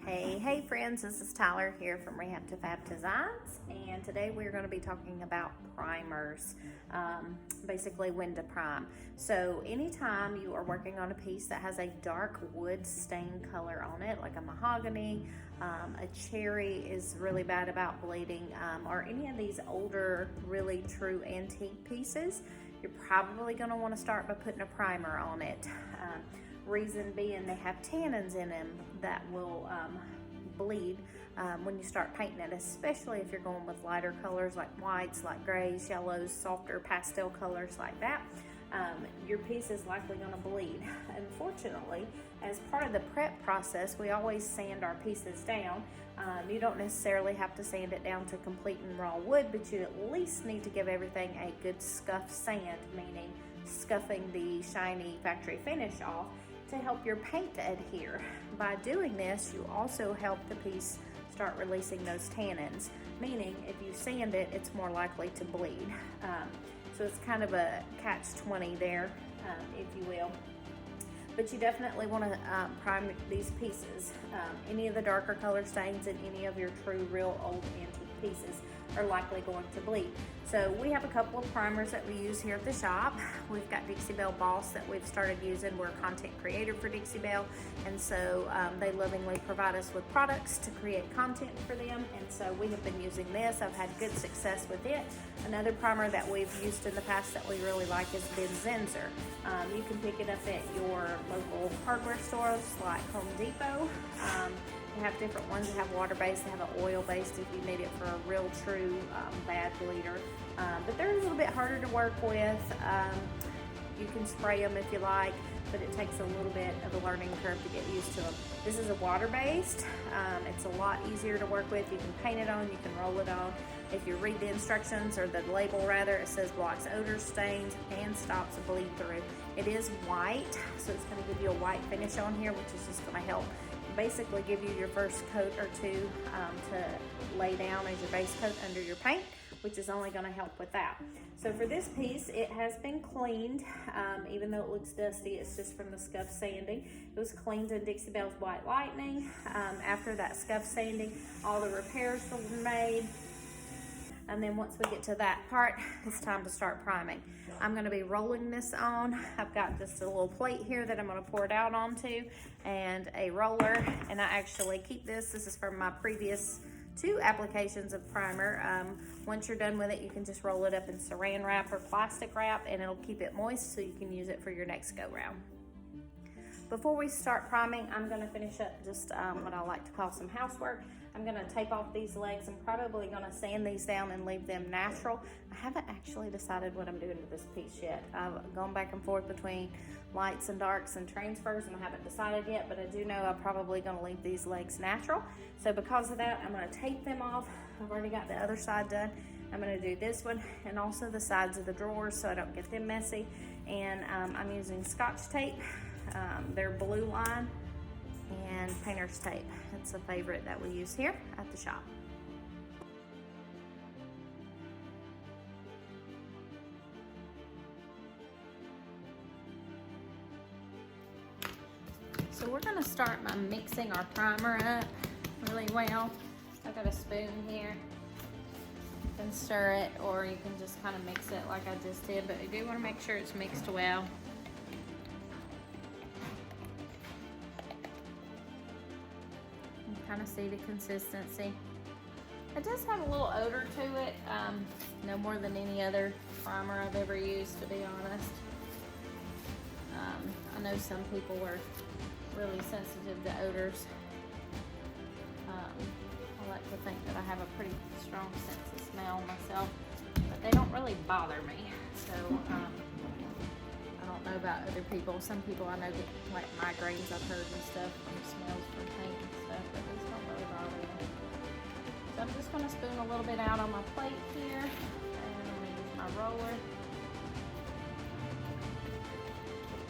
Hey friends, this is Tyler here from Rehab to Fab Designs, and today we're going to be talking about primers, basically when to prime. So anytime you are working on a piece that has a dark wood stain color on it, like a mahogany, a cherry is really bad about bleeding, or any of these older, really true antique pieces, you're probably going to want to start by putting a primer on it. Reason being, they have tannins in them that will bleed when you start painting it, especially if you're going with lighter colors like whites, like grays, yellows, softer pastel colors like that. Your piece is likely going to bleed. Unfortunately, as part of the prep process, we always sand our pieces down. You don't necessarily have to sand it down to complete and raw wood, but you at least need to give everything a good scuff sand, meaning scuffing the shiny factory finish off to help your paint to adhere. By doing this, you also help the piece start releasing those tannins, meaning if you sand it, it's more likely to bleed. So it's kind of a catch-20 there, if you will. But you definitely want to prime these pieces. Any of the darker color stains in any of your true, real old antique pieces are likely going to bleed. So we have a couple of primers that we use here at the shop. We've got Dixie Belle Boss that we've started using. We're a content creator for Dixie Belle, and so they lovingly provide us with products to create content for them, and so we have been using this. I've had good success with it. Another primer that we've used in the past that we really like is Benzenser. You can pick it up at your local hardware stores like Home Depot. They have different ones that have water-based, they have an oil-based if you need it for a real true bad bleeder. But they're a little bit harder to work with. You can spray them if you like, but it takes a little bit of a learning curve to get used to them. This is a water-based. It's a lot easier to work with. You can paint it on, you can roll it on. If you read the instructions, or the label rather, it says blocks odor, stains, and stops bleed through. It is white, so it's going to give you a white finish on here, which is just going to help basically give you your first coat or two to lay down as your base coat under your paint, which is only going to help with that. So for this piece, it has been cleaned, even though it looks dusty. It's just from the scuff sanding. It was cleaned in Dixie Belle's White Lightning. After that scuff sanding, all the repairs were made. And then once we get to that part, it's time to start priming. I'm going to be rolling this on. I've got just a little plate here that I'm going to pour it out onto, and a roller. And I actually keep this. This is from my previous 2 applications of primer. Once you're done with it, you can just roll it up in saran wrap or plastic wrap, and it'll keep it moist so you can use it for your next go round. Before we start priming, I'm going to finish up just what I like to call some housework. I'm going to tape off these legs. I'm probably going to sand these down and leave them natural. I haven't actually decided what I'm doing to this piece yet. I've gone back and forth between lights and darks and transfers, and I haven't decided yet, but I do know I'm probably going to leave these legs natural. So because of that, I'm going to tape them off. I've already got the other side done. I'm going to do this one and also the sides of the drawers so I don't get them messy. And I'm using Scotch tape. They're Blue Line and painter's tape. It's a favorite that we use here at the shop. So we're going to start by mixing our primer up really well. I've got a spoon here. You can stir it, or you can just kind of mix it like I just did, but you do want to make sure it's mixed well. Kind of see the consistency. It does have a little odor to it, no more than any other primer I've ever used, to be honest. I know some people are really sensitive to odors. I like to think that I have a pretty strong sense of smell myself, but they don't really bother me. So I don't know about other people. Some people I know get like migraines, I've heard, and stuff from smells from paint and stuff, but these don't really bother me. So I'm just going to spoon a little bit out on my plate here, and I'm going to use my roller.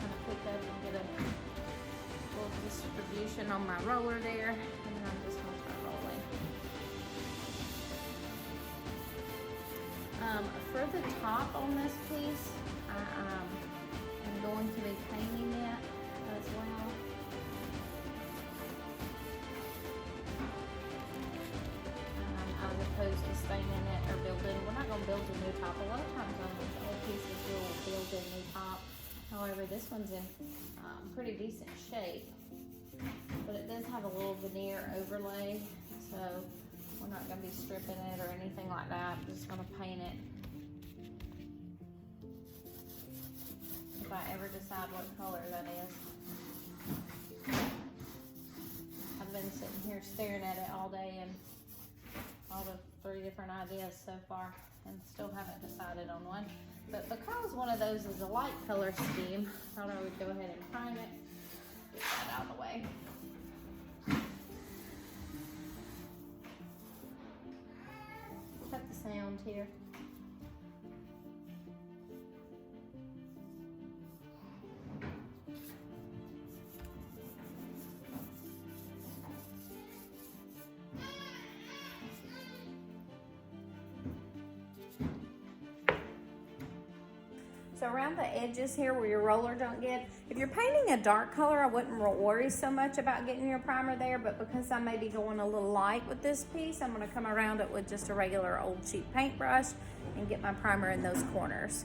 Kind of pick up and get a little distribution on my roller there, and then I'm just going to start rolling. For the top on this piece, I'm going to be painting it as well. building. We're not going to build a new top. A lot of times on these old pieces we'll build a new top. However, this one's in pretty decent shape, but it does have a little veneer overlay, so we're not going to be stripping it or anything like that. I'm just going to paint it if I ever decide what color that is. I've been sitting here staring at it all day and thought of 3 different ideas so far and still haven't decided on one. But because one of those is a light color scheme, I thought I would go ahead and prime it. Get that out of the way. Cut the sound here. So around the edges here where your roller don't get, if you're painting a dark color, I wouldn't worry so much about getting your primer there, but because I may be going a little light with this piece, I'm gonna come around it with just a regular old cheap paintbrush and get my primer in those corners.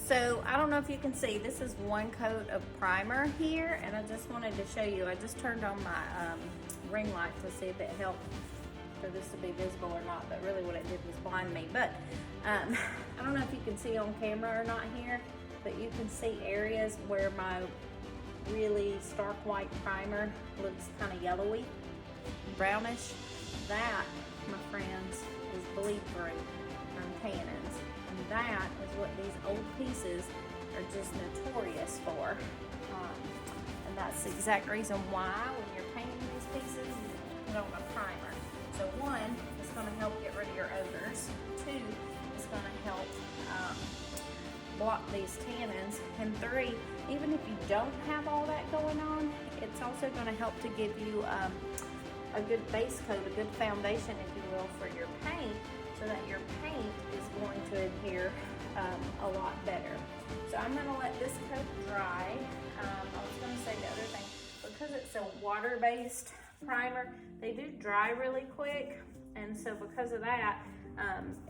So I don't know if you can see, this is one coat of primer here, and I just wanted to show you, I just turned on my ring light to see if it helped for this to be visible or not, but really what it did was blind me. But I don't know if you can see on camera or not here, but you can see areas where my really stark white primer looks kind of yellowy, brownish. That, my friends, is bleed through from tannins. And that is what these old pieces are just notorious for. And that's the exact reason why when you're painting these pieces, you put on a primer. So 1, it's going to help get rid of your odors. 2, it's going to help block these tannins. And 3, even if you don't have all that going on, it's also going to help to give you a good base coat, a good foundation, if you will, for your paint, so that your paint is going to adhere a lot better. So I'm going to let this coat dry. I was going to say the other thing, because it's a water-based primer, they do dry really quick, and so because of that,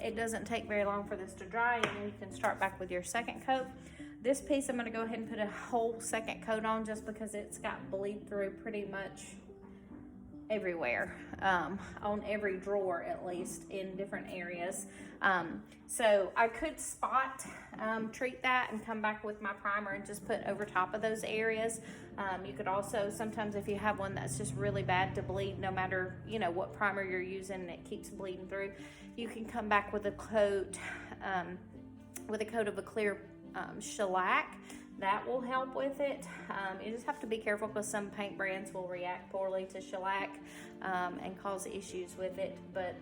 it doesn't take very long for this to dry, and then you can start back with your second coat. This piece I'm going to go ahead and put a whole second coat on just because it's got bleed through pretty much everywhere, on every drawer at least, in different areas. So I could spot treat that and come back with my primer and just put over top of those areas. You could also, sometimes if you have one that's just really bad to bleed, no matter what primer you're using and it keeps bleeding through, you can come back with a coat of a clear shellac. That will help with it. You just have to be careful because some paint brands will react poorly to shellac and cause issues with it. But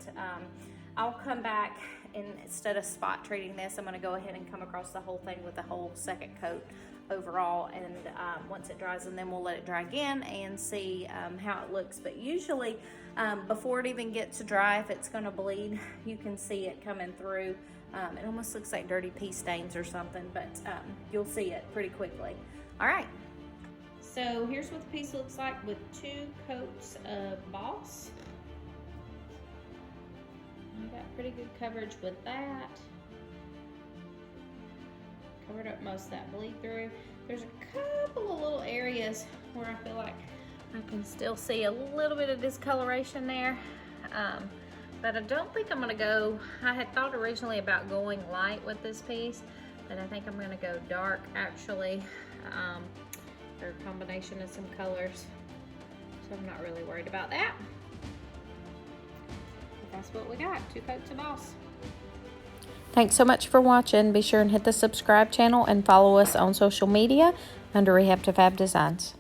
I'll come back, and instead of spot treating this, I'm going to go ahead and come across the whole thing with a whole second coat overall, and once it dries, and then we'll let it dry again and see how it looks. But usually before it even gets dry, if it's going to bleed, you can see it coming through. It almost looks like dirty pea stains or something, but you'll see it pretty quickly. All right, so here's what the piece looks like with 2 coats of Boss. I got pretty good coverage with that. Covered up most of that bleed through. There's a couple of little areas where I feel like I can still see a little bit of discoloration there. But I don't think I'm gonna go, I had thought originally about going light with this piece, but I think I'm gonna go dark actually, or a combination of some colors. So I'm not really worried about that. But that's what we got, 2 coats of Boss. Thanks so much for watching. Be sure and hit the subscribe channel and follow us on social media under Rehab to Fab Designs.